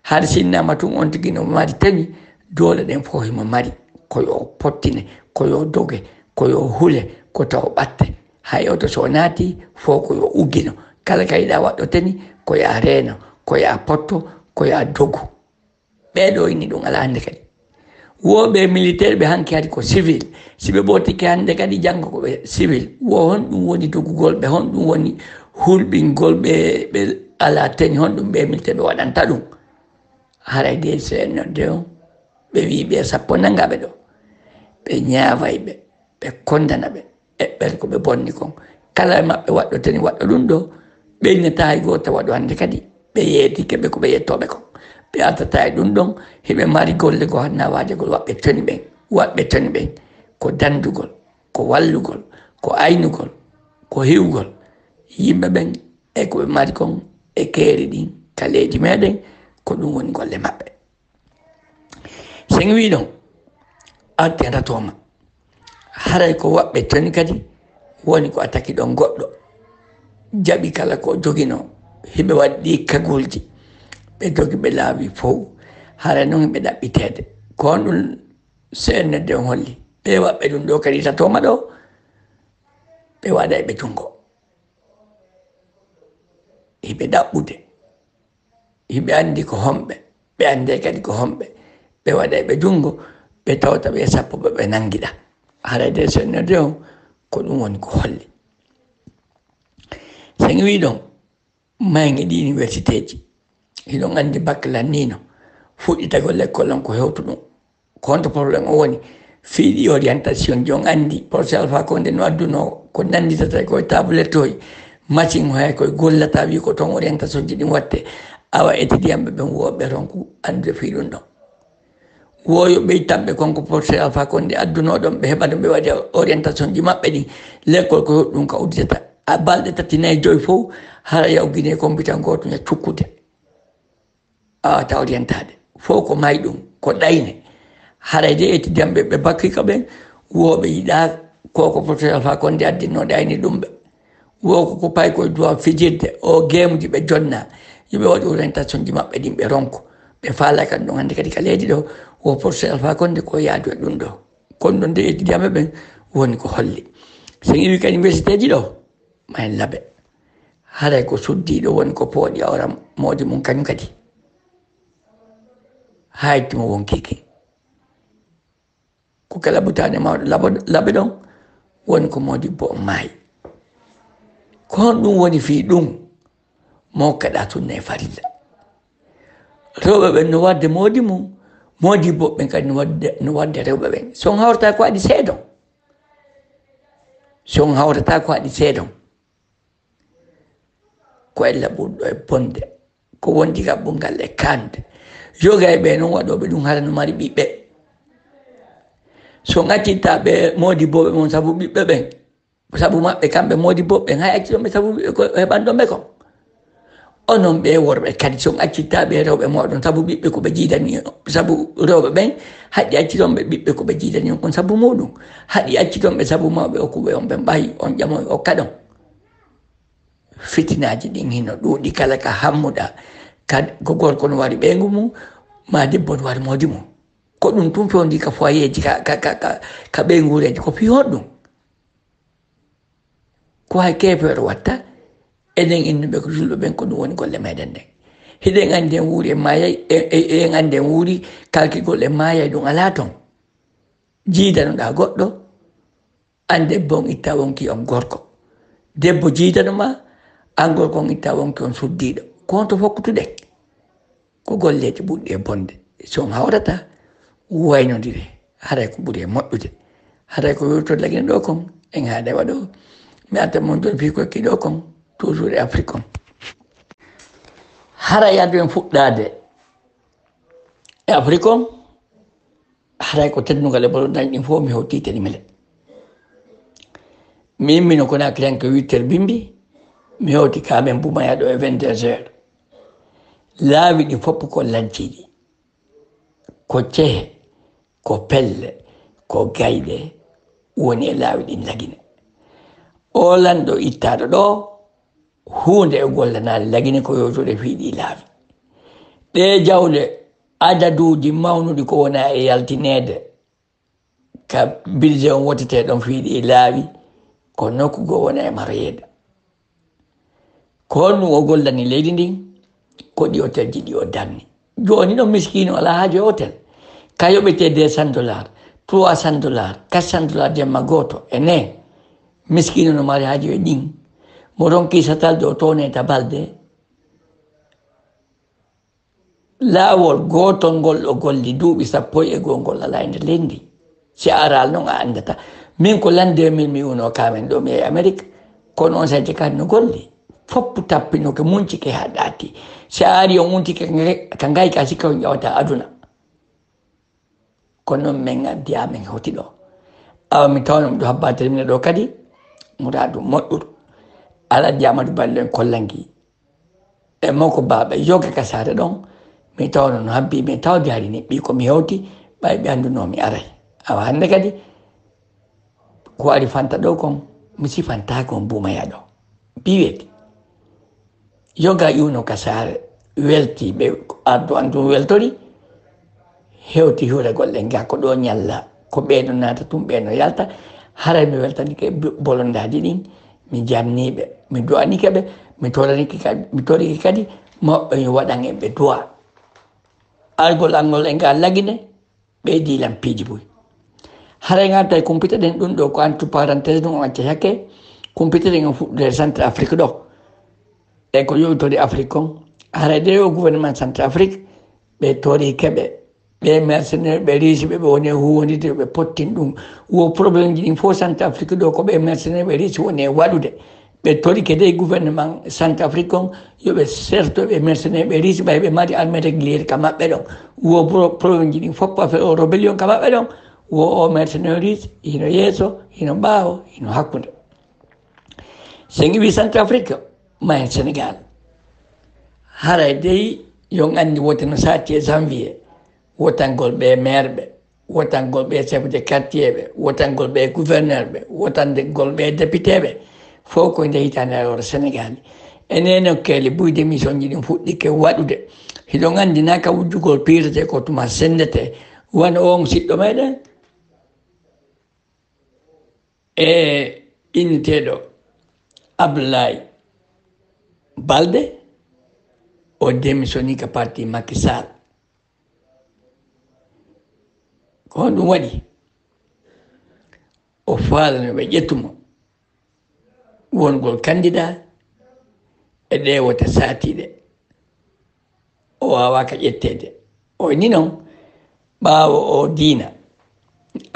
har sinnama tun on tigui no mari teni dole ɗen fof himo mari koyo pottine koyo doge koyo huule ko taw ɓatte hay oto so naati fof koyo uggino kala ka yiɗa waɗɗo teni koya reeno koya potto koya dogu ɓeɗo inni ɗum ala hande kadi woɓe militaire ɓe hanki hadi ko civil siɓe ɓotike hande kadi janggo koɓe civil wo honɗum woni dogugol ɓe honɗum woni hulɓingol ɓe ala teni honɗum ɓe militaire ɓe waɗanta ɗum haray de CNRD on ɓe wi ɓe sappo nangaɓe ɗo ɓe ñaaway ɓe ɓe kondana ɓe eɓɓere ko ɓe bonni kon kala maɓɓe waɗɗo teni waɗɗo ɗum ɗo ɓeynata hay goto waɗo hande kadi ɓe yeetike ɓe ko ɓe yettoɓe kon ɓe artata e ɗum ɗon heɓe mari golle go hanna waajagol waɓɓe toni ɓen waɓɓe toni ɓen ko dandugol ko wallugol ko aynugol ko hiwgol yimɓe ɓen e ko ɓe mari kon e keeri ɗin ka leydi meɗen ko ɗum woni golle maɓɓe sen wi ɗon arten ratoma haray ko waɓɓe toni kadi woni ko attaque ɗon goɗɗo jaɓi kala ko jogino hiɓe waɗi ɗi kagulji ɓe jogi ɓe laawi fof haray noon ɓe ɗaɓɓitede ko honɗum CNRD on holli ɓe waɓɓe ɗum ɗo kadi tatoma ɗo ɓe waɗa eɓe jungo hiɓe ɗaɓɓude yimɓe anndi ko homɓe ɓe annde kadi ko homɓe ɓe waɗa ɓe junngo ɓe tawta ɓe sappo ɓe nanngiɗa haɗa de sennorde o ko ɗum woni ko holli sen wi ɗon mayge ɗi université ji hiɗon anndi bakke lannino fuɗɗitagol l'école on ko hewtu ɗum ko honto probléme o woni fiiɗi orientation jon anndi professeur Alpha Condé no adduno ko nannditata koye tablette oye machine o hay koye gollata wi ko toon orientation ji ɗin watte awa étudiant ɓe ɓen woɓɓe toon ko anndude fii ɗum ɗon woyo ɓeytanɓe konko professeur Alpha Condé adduno ɗon ɓe heɓa ɗum ɓe waɗi orientation ji maɓɓe ɗin l'école ko hewɗu ɗum ka udditata a balɗe 4 fof hara yaw Guinée computer goto ña cukkude awata orientade fof ko may ɗum ko ɗayne haray de étudiant ɓe bakkika ɓen woɓe yiɗa koko professeur Alpha Condé addinno ɗayni ɗum ɓe wo ko pay koye droit fijirde o gemuji ɓe jonna yimɓe waɗi orientation ji maɓɓe ɗin ɓe ronko ɓe faala kadi ɗum hannde kadi ka leydi ɗo wo professeur Alpha Condé ko yaadu e ɗum ɗo kono ɗon de étudiant ɓe ɓen woni ko holli sen iwi ka université ji ɗo ma en laaɓe haray ko suddiɗo woni ko pooɗi awra moodi mum kañum kadi haytimo wonkiki ko kala butade mawɗo laaɓe ɗon woni ko moodi bo maayi ko hon ɗum woni fii ɗum mokkaɗa sunna e farilla rewɓe ɓen no wadde moodi mum moodi boɓɓen kadi no wadde rewɓe ɓen son hawrata ko waɗi seedon son hawrata ko waɗi seedon ko ella ɓurɗo e bonde ko wondi gaɓɓungal e kande yoga e ɓe noon waɗoɓe ɗum hara no mari ɓiɓɓe so ŋaccitta ɓe moodi boɓe mon sabu ɓiɓɓe ɓen sabu maɓɓe kamɓe moodi boɓɓen hay acciɗonɓe sabu ɓiɓɓe ko heɓanɗonɓe kon onon ɓe worɓe kadi son accittaɓe rewɓe moɗon sabu ɓiɓɓe koɓe jiidani sabu rewɓe ɓen haɗi accitonɓe ɓiɓɓe koɓe jiidani on kon sabu muɗum haɗi accitonɓe sabu mawɓe okkuɓe on ɓe mbayi on ƴamoy okka ɗon fitinaji ɗin hino ɗuuɗi kala ka hammuɗa kadi ko gorko no wari ɓeygu mum ma debbo no wari moodi mum ko ɗum tum fewndi ka foyeji ka ɓeygureji ko fi hoɗɗum ko hay kefeero watta enen innuɓe ko julɓe ɓen ko ɗum woni golle meɗen nden hiɗen anndi en wuuri en maayay en anndi en wuuri kalkigol en maayay ɗum alaa toon jiidanoɗa goɗɗo an debbo on itta wonki on gorko debbo jiidanoma an gorko on itta wonki on suddiɗo ko honto fokkutuɗen ko golleji ɓuɗɗi e bonde son hawrata waynodire haray ko ɓuri e moƴƴude haray ko wirtode lagine ɗo kon en haaɗa waɗo mi arta mon joni fi kokki ɗo kon toujours e Afrique on hara yaddu en fuɗɗade e Afrique on haray ko teddugal e bolo dañ ɗin fof mi hewtite ɗimele mi immino kona kilanke 8 heures bimbi mi hewti kamen Boumaya ɗo e 22 heures laawi ɗi fopp ko lanciɗi ko cehe ko pelle ko gayɗe woni e laawi ɗin lagine o lanɗo ittaɗo ɗo hunde e gollanade lagine ko yewtude fiiɗi laawi ɗe jawle adaduji mawnuɗi ko wona e yaltinede ka budget on wottete ɗon fiiɗi laawi ko nokkugo wona e maroyede ko honɗum o gollani leydi ndin ko ɗi hôtel ji ɗi o darni joni ɗon miskino ala haajo e hôtel ka yoɓete $200 $300 $400 jemma goto e nen miskino no mari haajo e ɗin mo ronki satalde o towneta balde laawol gotol ngol o golli duuɓi 11 ngol ala e nder leydi si aral noon a andata min ko l'an 2000 mi uno kamen ɗo mi e Amérique kono on saji kadi no golli foppu tappino ke muncike ha ɗaati si a ari on untike ka ngayka sikka on ƴewata aduna kono noon min addi amin hewti ɗo awa mi tawno ɗo habbatere mine ɗo kadi muradu moƴƴuɗo alaji Amadou Ballo en kollangi e makko baaɓe yoga ka saare ɗon mi tawno no habbi mi tawde hari ni ɓi komi hewti ɓay ɓe annduno mi aray awa hannde kadi ko ari fanta ɗo kon mi sifantako on Boumaya ɗo biwete yoga iwno ka saare welti ɓe ardu andu weltori hewti huure golle ga ko ɗo ñalla ko ɓeeɗo naata tum ɓeeno yalta haray mi weltanike bolondaji ɗin mi jamniɓe mi du'anike ɓe mi toriki kadi mawɓe yo waɗan e ɓe du'a argol angol e ngal lagine ɓeydi lampiiji boy haray garta e compité ɗen ɗum ɗo ko entre parenthèse ɗum o acca hakke compité ɗen o fuɗɗode centre afrique ɗo e ko yowtori afrique on haray de o gouvernement centre afrique ɓe tori keɓe ɓe mercenaire ɓe riisi ɓe woni e huwodide ɓe pottin ɗum wo probléme ji ɗin fof centre afrique ɗo ko ɓe mercenaire ɓe riisi woni e waɗude ɓe tori kede gouvernement centre afrique on yoɓe serto ɓe mercenaire ɓe riisi ɓay ɓe mari armée réguliére ka maɓɓe ɗon wo probléme ji ɗin fof affaire o rébellion ka maɓɓe ɗon wo o mercenaire riisi hino yeeso hino ɓaawo hino hakkude sen wi centre afrique ma en sénégal haray dey yon anndi wote no satti e janvier wotangol ɓe maire ɓe wotangol ɓe chef de quartier ɓe wotangol ɓe gouverneur ɓe wotandegol ɓe député ɓe fof ko nde hitande arore sénégal enene keele buyde mission ji ɗin fuɗɗike waɗude hiɗon anndi naka wujjugol pirete ko tuma sendete wona on siɗɗo meɗen e inniteɗo abdoulaye balde o démissionni ka parti Macky Sall ko hon ɗum waɗi o faalano ɓe ƴettumo wongol candidat e ɗe wote saatiɗe o wawaka ƴettede o ni noon ɓaawo o diina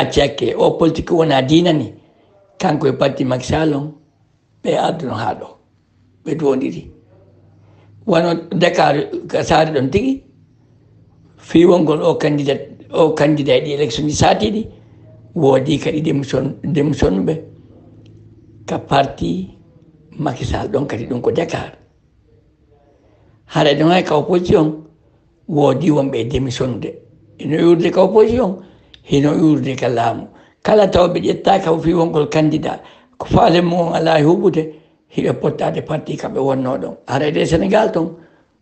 acci hakke o politique wona diina ni kanko e parti Macky Sall on ɓe arduno haa ɗo ɓe duwodiri wono Dakar ka saari ɗon tigi fiwolngol o candidat e ɗi élection ji saatiɗi woodi kadi démission ɓe ka parti Macky Sall ɗon kadi ɗum ko Dakar haɗa ɗon hay ka opposition woodi wonɓe démission de ino yurde ka opposition hino yurde ka laamu kala tawɓe ƴettaka fiwolngol candidat ko faalen mum ala e huɓude hiɓe pottade parti kamɓe wonno ɗon harayde sénégal ton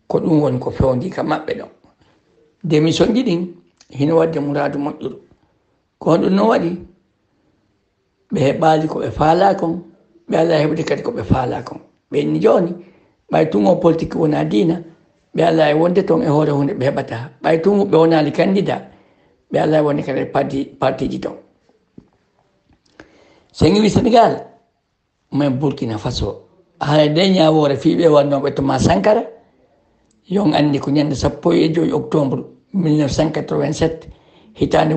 ko ɗum woni ko fewndi ka maɓɓe ɗon démission ji ɗin hino wadde mouradu moƴƴuru ko ɗum no waɗi ɓe heɓali ko ɓe faala kon ɓe ala heɓde kadi ko ɓe faala kon ɓe ni joni ɓay tun o politique wona diina ɓe ala e wonde toon e hoore hunde ɓe heɓata ɓay tun ɓe wonali candidat ɓe ala e wonde kadi parti ji ton sen wi sénégal men burkina faso haɗa de ñawore fiɓe wannoɓe Thomas Sankara yon andi ko ñande 15 octobre 1987 hitande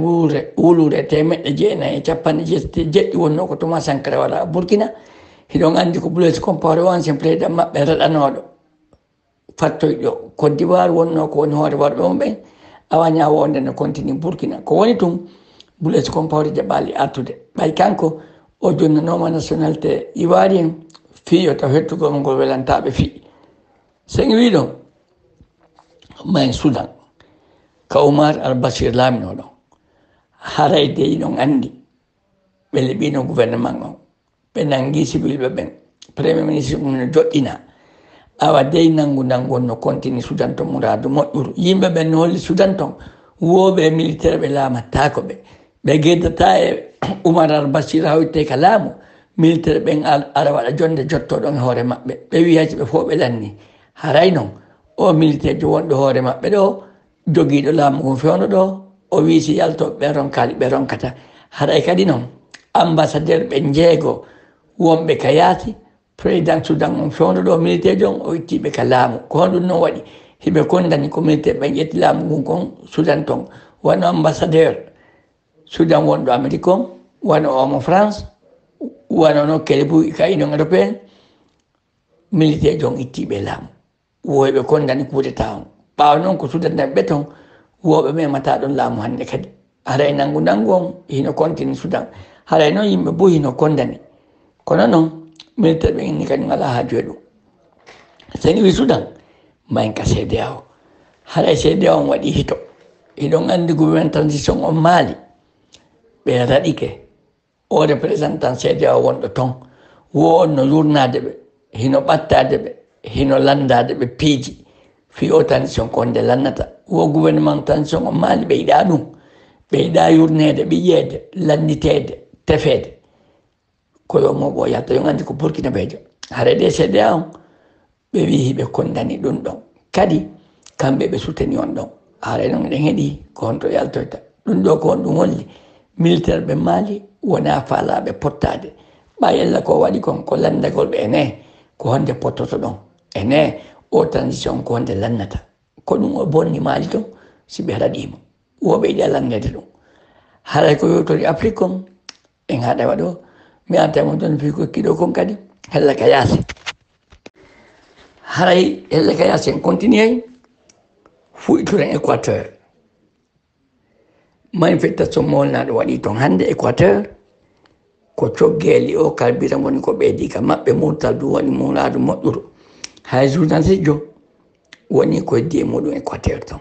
wulure temeɗɗe jeenayi e capanɗe jeɗɗi wonno ko Thomas Sankara waɗa burkina hiɗon andi ko Blaise Compaoré ancien président maɓɓe raɗanoɗo fattoyɗo Côte d'Ivoire wonno ko woni hoore worɓe mum ɓen awa ñawonde no continue burkina ko woni tum Blaise Compaoré jaɓali artude ɓay kanko o jonnanoma nationalité ivoirien fiyo taw hettugol ngol welantaɓe fi sen wi ɗon ma en soudan ka Oumar al-Bashir laaminoɗo haray dey ɗon andi ɓe leɓino gouvernement on ɓe nangi sibilɓe ɓen premier ministre mum no joɗɗina awa dey nangu wonno continue soudan to mouradu moƴƴuru yimɓe ɓen no holli soudan ton woɓe militaire ɓe laamattako ɓe gueddata e Oumar al-Bashir hawite ka laamu militaire ɓen ara waɗa jonde jottoɗon e hoore maɓɓe ɓe wi hacci ɓe fof ɓe lanni haray noon o militaire jo wonɗo hoore maɓɓe ɗo jogiiɗo laamu ngun fewno ɗo o wi si yaltoɓe ɓe ronkali ɓe ronkata haɗay kadi noon ambassadeur ɓe jeego wonɓe ka yaati président soudan on fewno ɗo militaire jon o ittiɓe ka laamu ko honɗum noon waɗi hiɓe condani ko militaire ɓen ƴetti laamu ngun kon soudan ton wano ambassadeur soudan wonɗo amérique on wano omo france wano no kele buy ka union européenne militaire jon ittiɓe laamu woyɓe condani coup d'état on ɓaawa noon ko sudanɗen ɓe toon woɓe memata ɗon laamu hannde kadi haray nanngu on hino continue soudan haray noon yimɓe bo hino condani kono noon militaire ɓe inni kadi ngala ha joyi ɗum sen wi soudan ma en ka CEDEAO haray CEDEAO on waɗi hito hiɗon anndi gouvernement transition on maali ɓe raɗike o représentant CEDEAO wonɗo toon wo on no yurnade ɓe hino ɓattade ɓe hino landade ɓe piiji fi o transition ko nde lannata wo gouvernement transition o maali ɓe yiɗa ɗum ɓe yiɗa yurnede ɓiƴƴede landitede tefede koyo moɓo yatta yo andi ko burkinabejo hare ɗe CEDEAO on ɓe wi ɓe kondani ɗum ɗon kadi kamɓe ɓe suteni on ɗon hare noon eɗen heeɗi ko honto yaltoyta ɗum ɗo ko on ɗum holli militaire ɓe maali wona faalaɓe pottade ɓayella ko waɗi kon ko landagol ɓe ene ko honde pottoto ɗon ene o transition ko honde lannata ko ɗum o bonni maali ton si ɓe raɗimo woɓe yiɗi landede ɗum haray ko yewtori Afrique on en haɗa ɗo mi antamo don fi ko kiɗo kon kadi hella ka yaasi haray hella ka yaasi en continue fuɗɗituren Équateur manifestation molnaɗo waɗi toon hannde Équateur ko coggeli o kalbira woni ko ɓeydi ka maɓɓe murtal du woni muraadu moƴƴuɗo hay journaliste jo woni ko heddi e muɗum Équateur ton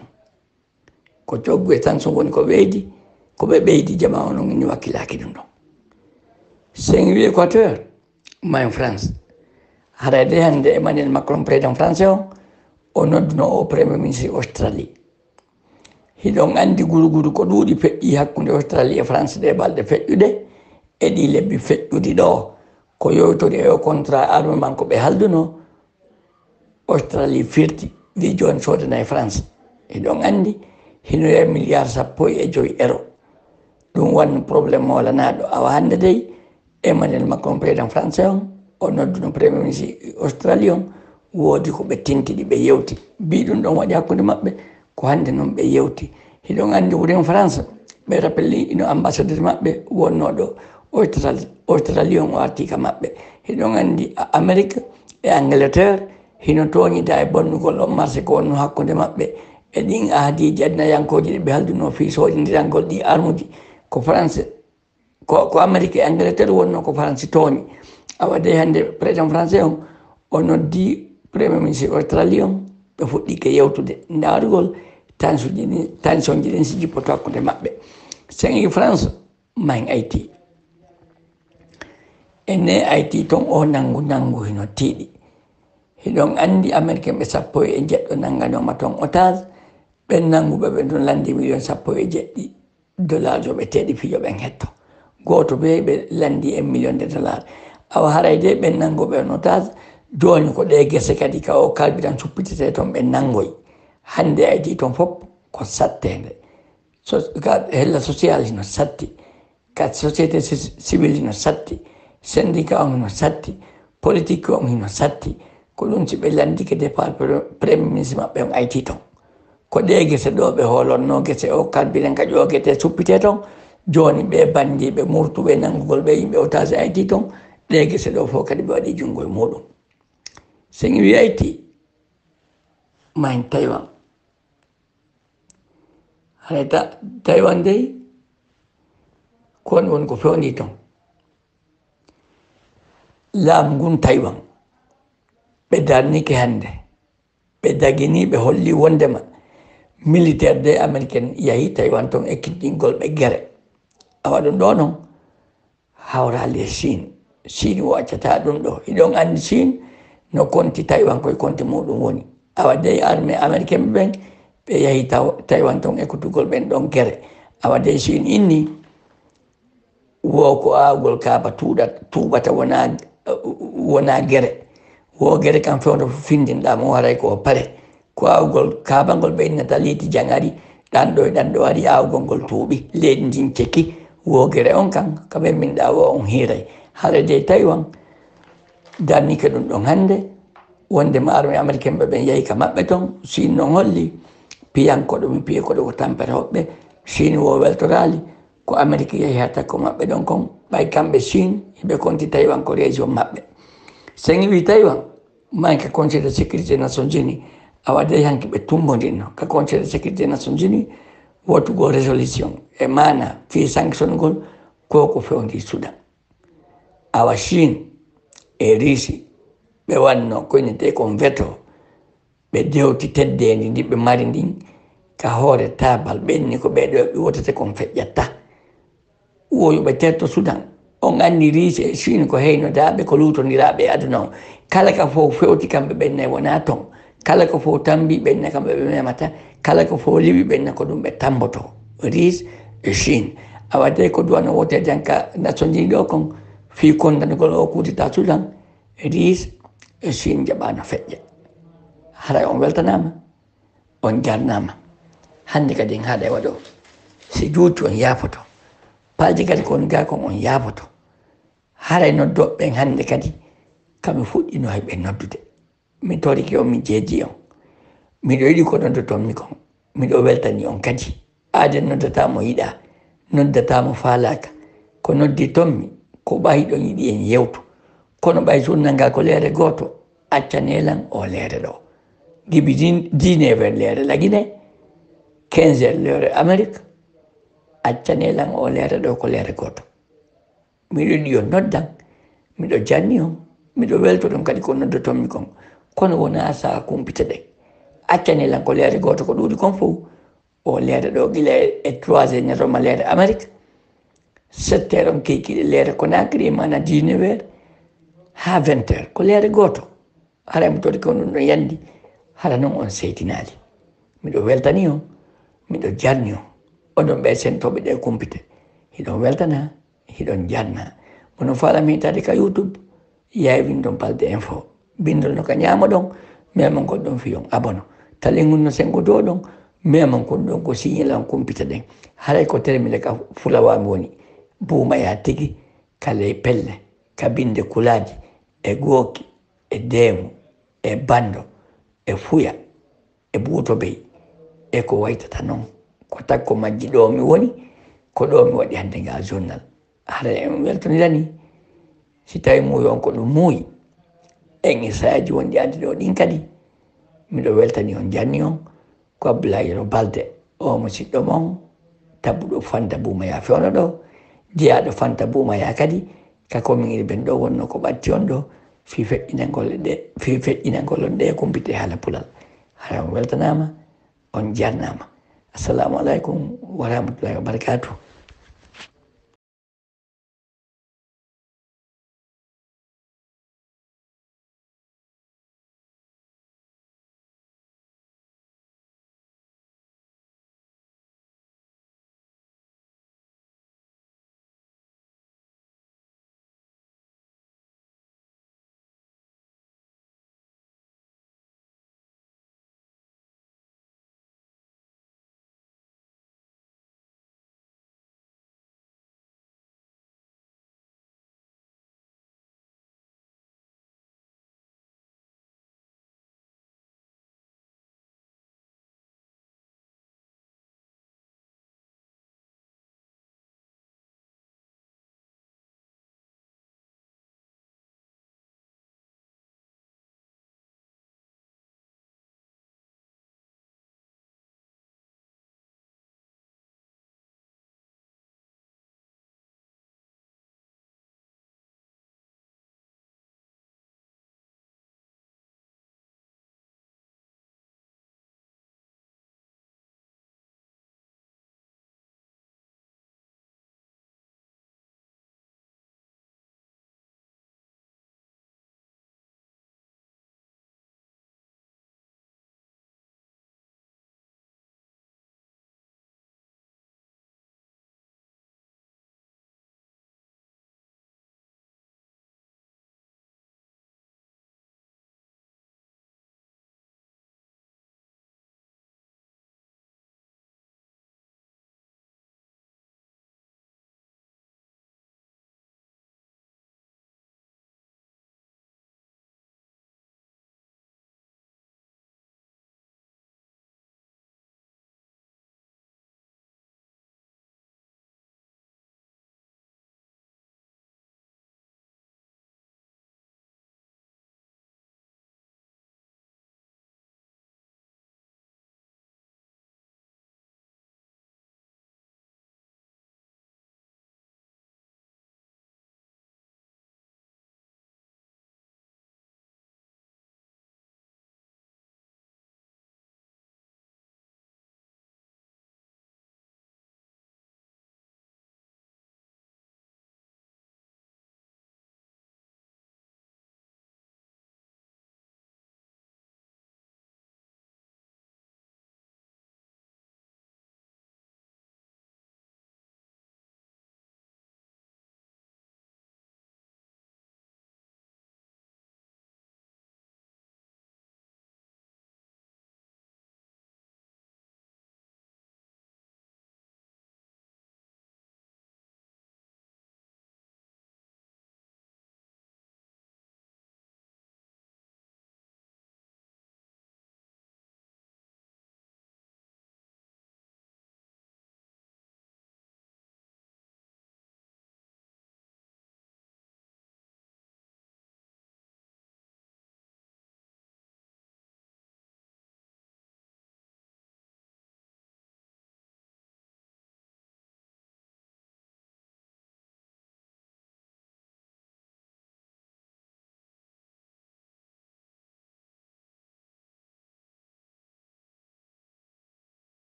ko coggu e sanction woni ko ɓeydi ko ɓe ɓeydi jama o noon ni wakkilaki ɗum ɗon sen wi Équateur ma en France harade hannde Emmanuel Macron président français o nodduno o premier ministre Australie hiɗon anndi guruguru ko ɗuuɗi feƴƴi hakkunde Australie e France ɗe balɗe feƴƴuɗe e ɗi lebbi feƴƴuɗi ɗo ko yowtori e o contrat armement ko ɓe halduno Australie firti wi joni sodana e France hiɗon anndi hinoye milliard 15 € ɗum wanno probléme molanaɗo awa hannde dey Emmanuel Macron président français o nodduno premier ministre Australie on woodi ko ɓe tintiɗi ɓe yewti mbi ɗum ɗon waɗi hakkunde maɓɓe ko hannde noon ɓe yewti hiɗon anndi wuren France ɓe rappelli ino ambassadeur maɓɓe wonnoɗo Australie on o arti ka maɓɓe hiɗon anndi Amérique e Angleterre hino tooñida e bonnugol on marché ko wonno hakkunde maɓɓe e ɗin aadiji adinayankoji ɗe ɓe halduno fi soodindirangol ɗi armuji ko France ko Amérique e Angleterre wonno ko France tooñi awade hannde président français o noddi premier ministre Australie on ɓe fuɗɗike yewtude ndaarugol tension ji ɗin si jippoto hakkunde maɓɓe sen i France ma en Haïti ene Haïti ton o nangu hino tiiɗi hiɗon anndi américain ɓe 17 nanganoma ton otage ɓen nanguɓe ɓe ɗon landi million 17 dollars jo ɓe teeɗi fijo ɓen hetto goto ɓe landi $1 million awa haray de ɓen nanguɓe on otage joni ko ɗe gese kadi ka o kalbiran suppitete toon ɓe nangoy hannde Haïti toon fof ko sattede ka hella social no satti ka société civile no satti syndicat on no satti politique on hino satti ko ɗum si ɓe landike départ premier ministre maɓɓe on Haïti toon ko ɗe gese ɗo ɓe holonno gese o kalbiren ka ƴogete suppite toon joni ɓe bandi ɓe murtuɓe nangugol ɓe yimɓe otage Haïti toon ɗe gese ɗo fof kadi ɓe waɗi junngo e muɗum sen wi Haïti ma en Taïwan hayta Taïwan dey kon woni ko fewndi toon laamu ngun Taïwan ɓe darnike hannde ɓe dagini ɓe holli wondema militaire de américaine yahi Taïwan toon ekkitɗingol ɓe gere awa ɗum ɗo noon hawrali e Chine o accata ɗum ɗo hiɗon anndi Chine no konti Taïwan koye konti muɗum woni awa dey armée américaine ɓen ɓe yahi Taïwan toon ekkutugol ɓen ɗon gere awa dey Chine inni wo ko aawgol kaaba tuuɓata wona gere wo gere kam fewndo findinɗa mo waray ko pare ko aawgol kaaba ngol ɓe innata liiti jangari ɗan ɗo ari aawgol ngol tuuɓi leydi ndin cekki wo gere on kam kaɓe minɗa wo on hiiray haara de Taïwan darnike ɗum ɗon hannde wondema armée américaine ɓe ɓen yahi ka maɓɓe toon Chine noon holli piyankoɗo mi piye koɗo ko tampere hoɓɓe Chine wo weltorali ko Amérique yahi ha takko maɓɓe ɗon kon ɓay kamɓe Chine hiɓe konti Taïwan ko région maɓɓe sen wi Taïwan ma ka conseil de sécurité nations unis awade hanki ɓe tumbodinno ka conseil de sécurité nations unis wotugo résolution e mana fi sanction ngol ko fewndi Soudan awa Chine e Russie ɓe wanno koynete kon veto ɓe dewti teddendi ndi ɓe mari ndin ka hoore tabal ɓenni ko ɓeɗo ɓe wotete kon feƴƴatta woyuɓe terto Soudan on anndi Russie e Chine ko heynodaɓe ko lutodiraɓe e aduna o kala ka fof fewti kamɓe ɓenne wona toon kala ko fof tambi ɓenne kamɓe ɓe memata kala ko fof liwi ɓenne ko ɗum ɓe tamboto Russie e Chine awade ko duwano wotede hanka nation unis ɗo kon fi kondanugol o kutita sudan ris e sin jaɓano feƴƴe haray on weltanama on jarnama hande kadi en haɗa e waɗo si juuti on yaafoto paaji kadi kon ga kon on yaafoto haray noddoɓeɓen hande kadi kami fuɗɗino heɓe noddude mi toriki on mi jeeji on miɗo yiɗi ko noddotonmi kon miɗo weltani on kadi aaden noddatamo yiɗa noddatamo faalaka ko noddi tommi ko ɓayi ɗon yiɗi en yewtu kono ɓay sunnanga ko leere goto accanelan o leere ɗo gibi 19 leere lagine 15 leere amérique accanelan o leere ɗo ko leere goto miɗo yiɗi on noddan miɗo janni on miɗo welto ɗon kadi ko noddotonmi kon kono wona saa kumpita ɗe accanelan ko leere goto ko ɗuuɗi kon fof o leere ɗo gila e 3 ñatoma leere amérique 7 heures on keykiɗe leere Conakry mana 19 heures ha 20 heures ko leere goto hara mi tori ko ɗum ɗon yandi hara noon on seytinali miɗo weltani on miɗo jarni on oɗon ɓe sentoɓe ɗe kumpite hiɗon weltana hiɗon jarna mono falami hitade ka youtube yaywin ɗon balde info bindol no ka ñama ɗon memon goɗɗon fiyon abono talingun no sengo do ɗon memon kon ɗon ko signalan kumpita ɗen haray ko termile ka fulawami woni buumaya tigi kala pelle ka binde kulaji e gooki e deemu e bando e fuya e buuto bey e ko waytata noon ko takko majji ɗo mi woni ko ɗo mi waɗi hande nga journal hara en weltonirani si tawi muuyi on ko ɗum muuyi en isayaji wonɗi addi ɗo ɗin kadi miɗo weltani on janni on ko Abdoulaye Balde o musidɗo mon tabbuɗo Fanta Boumaya fewno ɗo jeyaɗo Fanta Boumaya kadi kako min iri ɓen ɗo wonno ko ɓatti on ɗo fi feƴƴinangol ɗe kumpite haala pulal hara on weltanama on jarnama assalamu aleykum wa rahmatullahi wa barakatuh